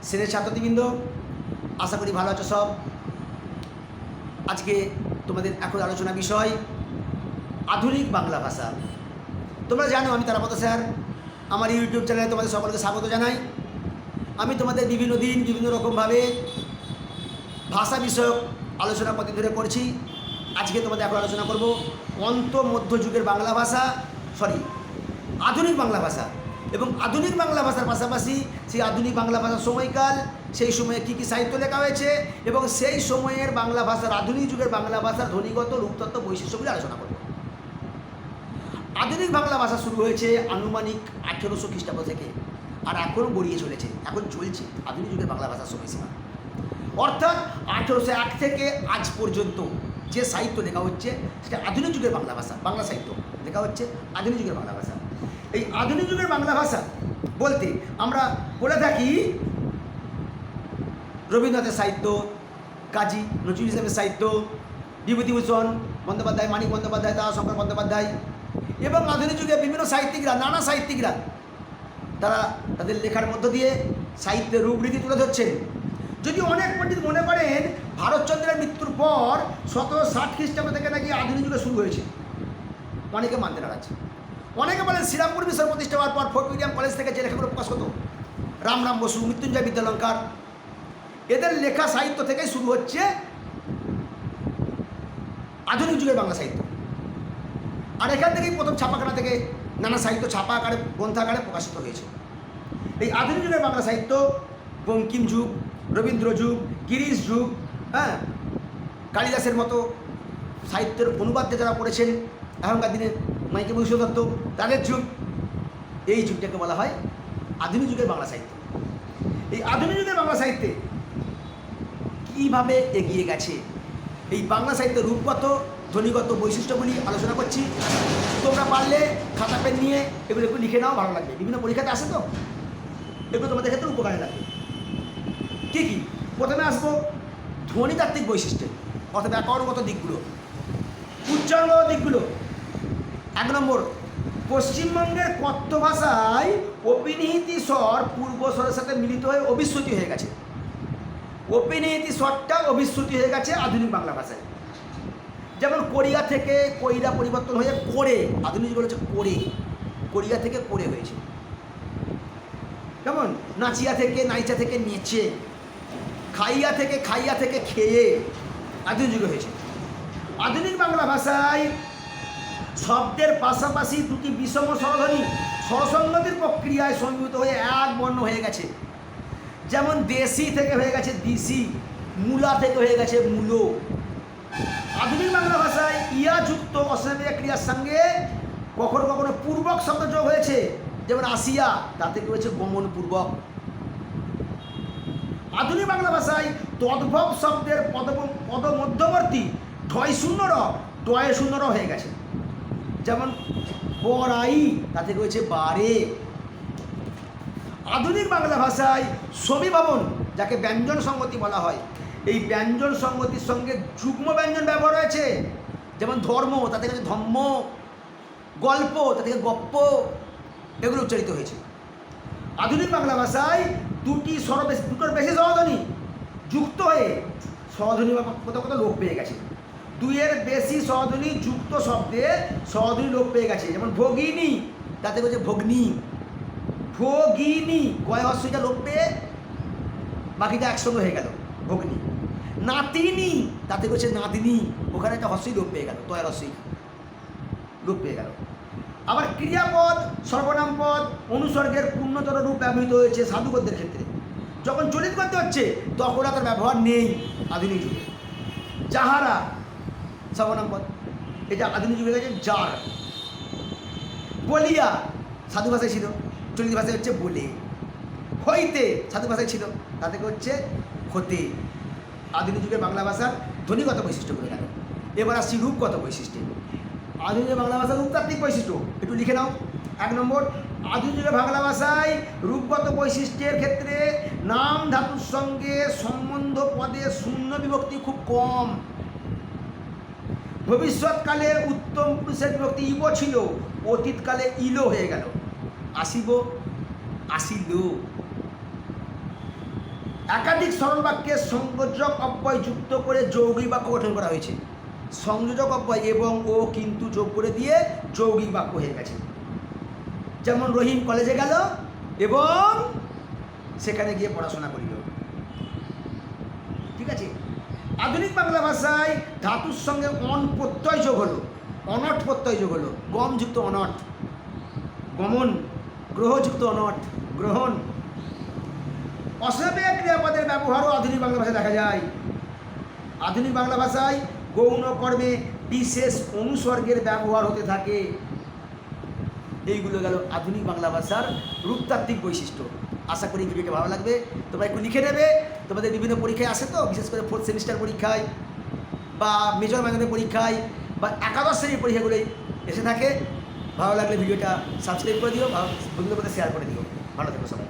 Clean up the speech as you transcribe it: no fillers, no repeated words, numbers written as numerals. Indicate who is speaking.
Speaker 1: শ্রেণীর ছাত্রছাত্রীবৃন্দ, আশা করি ভালো আছো সব। আজকে তোমাদের এখন আলোচনা বিষয় আধুনিক বাংলা ভাষা। তোমরা জানো আমি তারাপদ স্যার, আমার ইউটিউব চ্যানেলে তোমাদের সকলকে স্বাগত জানাই। আমি তোমাদের বিভিন্ন দিন বিভিন্ন রকমভাবে ভাষা বিষয়ক আলোচনা কতদিন ধরে করছি। আজকে তোমাদের এখন আলোচনা করব মধ্যযুগের বাংলা ভাষা, আধুনিক বাংলা ভাষা এবং আধুনিক বাংলা ভাষার পাশাপাশি সেই আধুনিক বাংলা ভাষার সময়কাল, সেই সময়ে কী কী সাহিত্য লেখা হয়েছে এবং সেই সময়ের বাংলা ভাষার আধুনিক যুগের বাংলা ভাষার ধ্বনিগত রূপতত্ত্ব বৈশিষ্ট্যগুলি আলোচনা করব। আধুনিক বাংলা ভাষা শুরু হয়েছে আনুমানিক 1800 খ্রিস্টাব্দ থেকে, আর এখনও গড়িয়ে চলেছে, এখন চলছে আধুনিক যুগের বাংলা ভাষার সময়সীমা। অর্থাৎ 1801 থেকে আজ পর্যন্ত যে সাহিত্য লেখা হচ্ছে সেটা আধুনিক যুগের বাংলা ভাষা, বাংলা সাহিত্য লেখা হচ্ছে আধুনিক যুগের বাংলা ভাষা। এই আধুনিক যুগের বাংলা ভাষা বলতে আমরা বলে থাকি রবীন্দ্রনাথের সাহিত্য, কাজী নজরুল ইসলামের সাহিত্য, বিভূতিভূষণ বন্দ্যোপাধ্যায়, মানিক বন্দ্যোপাধ্যায়, তারাশঙ্কর বন্দ্যোপাধ্যায় এবং আধুনিক যুগে বিভিন্ন সাহিত্যিকরা, নানা সাহিত্যিকরা তারা তাদের লেখার মধ্য দিয়ে সাহিত্যের রূপরীতি তুলে ধরছেন। যদিও অনেক পণ্ডিত মনে করেন ভারতচন্দ্রের মৃত্যুর পর 1760 খ্রিস্টাব্দ থেকে নাকি আধুনিক যুগে শুরু হয়েছে, অনেকে মানতে নারাজ। অনেকে বলেন শ্রীরামপুর মিশন প্রতিষ্ঠা হওয়ার পর ফোর্ট উইলিয়াম কলেজ থেকে যে লেখাগুলো প্রকাশ হতো, রামরাম বসু, মৃত্যুঞ্জয় বিদ্যালঙ্কার, এদের লেখা সাহিত্য থেকেই শুরু হচ্ছে আধুনিক যুগের বাংলা সাহিত্য। আর এখান থেকেই প্রথম ছাপাখানা থেকে নানা সাহিত্য ছাপা আকারে, গ্রন্থাকারে প্রকাশিত হয়েছে। এই আধুনিক যুগের বাংলা সাহিত্য বঙ্কিম যুগ, রবীন্দ্র যুগ, গিরিশ যুগ, কালিদাসের মতো সাহিত্যের অনুবাদে যারা পড়েছেন এখনকার দিনে মাইকে বৈশ্ব দত্ত, তাদের যুগ, এই যুগটাকে বলা হয় আধুনিক যুগের বাংলা সাহিত্য। এই আধুনিক যুগের বাংলা সাহিত্যে কীভাবে এগিয়ে গেছে, এই বাংলা সাহিত্যের রূপগত ধ্বনিগত বৈশিষ্ট্যগুলি আলোচনা করছি। তোমরা পারলে খাতা পেন নিয়ে এগুলো একটু লিখে নাও, ভালো লাগবে। বিভিন্ন পরীক্ষাতে আসে তো, এগুলো তোমাদের ক্ষেত্রে উপকারে লাগবে। কী কী? প্রথমে আসবো ধ্বনিতাত্ত্বিক বৈশিষ্ট্য অর্থাৎ ব্যাকরণগত দিকগুলো, উচ্চারণগত দিকগুলো। 1 নম্বর, পশ্চিমবঙ্গের কথ্য ভাষায় অপিনিহিতি স্বর পূর্ব স্বরের সাথে মিলিত হয়ে অভিশ্রুতি হয়ে গেছে। অপিনিহিতি স্বরটা অভিশ্রুতি হয়ে গেছে আধুনিক বাংলা ভাষায়। যেমন কোরিয়া থেকে কইরা পরিবর্তন হয়ে করে, আধুনিক যুগে হচ্ছে করে, কোরিয়া থেকে করে হয়েছে। যেমন নাচিয়া থেকে নাইচা থেকে নেচে, খাইয়া থেকে খেয়ে আধুনিক যুগে হয়েছে। আধুনিক বাংলা ভাষায় শব্দের পাশাপাশি দুটি বিষম স্বরধ্বনি স্বরসংগতির প্রক্রিয়ায় সংযুক্ত হয়ে এক বর্ণ হয়ে গেছে। যেমন দেশি থেকে হয়ে গেছে দিশি, মূলা থেকে হয়ে গেছে মূলো। আধুনিক বাংলা ভাষায় ইয়াযুক্ত অস্বীকার ক্রিয়ার সঙ্গে কখনো কখনো পূর্বক শব্দ যোগ হয়েছে, যেমন আসিয়া, তা থেকে হয়েছে গমন পূর্বক। আধুনিক বাংলা ভাষায় তদ্ভব শব্দের পদমধ্যবর্তী ঢয় শূন্য র, টয় শূন্য র হয়ে গেছে। যেমন বড়াই, তা থেকে হয়েছে বারে। আধুনিক বাংলা ভাষায় সমীভবন, যাকে ব্যঞ্জন সংগতি বলা হয়, এই ব্যঞ্জন সংগতির সঙ্গে যুগ্ম ব্যঞ্জন ব্যবহার হয়েছে। যেমন ধর্ম, তা থেকে হচ্ছে ধম্ম, গল্প, তা থেকে গপ্প, এগুলো উচ্চারিত হয়েছে। আধুনিক বাংলা ভাষায় দুটোর বেশি স্বরধ্বনি যুক্ত হয়ে স্বরধ্বনি কোথাও কোথাও লোপ পেয়ে গেছে। 2-এর বেশি স্বরধ্বনি যুক্ত শব্দে স্বরধ্বনি লোপ পেয়ে গেছে। যেমন ভগিনী, তাতে হচ্ছে ভগ্নী, ভগিনী, গয় হস্যটা লোপ পেয়ে বাকিটা একসঙ্গে হয়ে গেল ভগ্নী। নাতিনী, তাতে হচ্ছে নাতিনী, ওখানে একটা হস্যই লোপ পেয়ে গেল, তয় হস্যই লোপ পেয়ে গেল। আবার ক্রিয়াপদ, সর্বনাম পদ, অনুসর্গের পূর্ণতর রূপ ব্যবহৃত হয়েছে সাধুগদ্যের ক্ষেত্রে। যখন চলিত করতে হচ্ছে তখন আর তার ব্যবহার নেই আধুনিক যুগে। যাহারা, সর্বনাম পদ, এটা আধুনিক যুগে গেছে যার। বলিয়া, সাধু ভাষায় ছিল, চলিত ভাষায় হচ্ছে বলে। হইতে, সাধু ভাষায় ছিল, তা থেকে হচ্ছে হতে। আধুনিক যুগের বাংলা ভাষার ধ্বনিগত বৈশিষ্ট্যগুলো গেল। এবার আসছি রূপগত বৈশিষ্ট্য। আধুনিক বাংলা ভাষার রূপতাত্ত্বিক বৈশিষ্ট্য একটু লিখে নাও। 1 নম্বর, আধুনিক বাংলা ভাষায় রূপগত বৈশিষ্ট্যের ক্ষেত্রে নাম ধাতুর সঙ্গে সম্বন্ধ পদে শূন্য বিভক্তি খুব কম। ভবিষ্যৎকালে উত্তম পুরুষের বিভক্তি ইব ছিল, অতীতকালে ইলো হয়ে গেল। আসিব, আসিল। একাধিক সরল বাক্যে সংযোজক অব্যয় যুক্ত করে যৌগিক বাক্য গঠন করা হয়েছে। সংযোজক অব্যয় এবং ও কিন্তু যোগ করে দিয়ে যৌগিক বাক্য হয়ে গেছে। যেমন রহিম কলেজে গেল এবং সেখানে গিয়ে পড়াশোনা করিল। ঠিক আছে। আধুনিক বাংলা ভাষায় ধাতুর সঙ্গে অন প্রত্যয় যোগ হলো, অনট প্রত্যয় যোগ হলো। গমযুক্ত অনট, গমন। গ্রহযুক্ত অনট, গ্রহণ। অসমীয়া ক্রিয়াপদের ব্যবহারও আধুনিক বাংলা ভাষায় দেখা যায়। আধুনিক বাংলা ভাষায় গৌণ কর্মে বিশেষ অনুসর্গের ব্যবহার হতে থাকে। এইগুলো গেল আধুনিক বাংলা ভাষার রূপতাত্ত্বিক বৈশিষ্ট্য। আশা করি ভিডিওটা ভালো লাগবে। তোমরা একটু লিখে নেবে, তোমাদের বিভিন্ন পরীক্ষায় আসে তো, বিশেষ করে 4th সেমিস্টার পরীক্ষায় বা মেজর মাইনরের পরীক্ষায় বা একাদশ শ্রেণীর পরীক্ষাগুলোই এসে থাকে। ভালো লাগলে ভিডিওটা সাবস্ক্রাইব করে দিও, বন্ধুদের মধ্যে শেয়ার করে দিও। ভালো থেকো সবাই।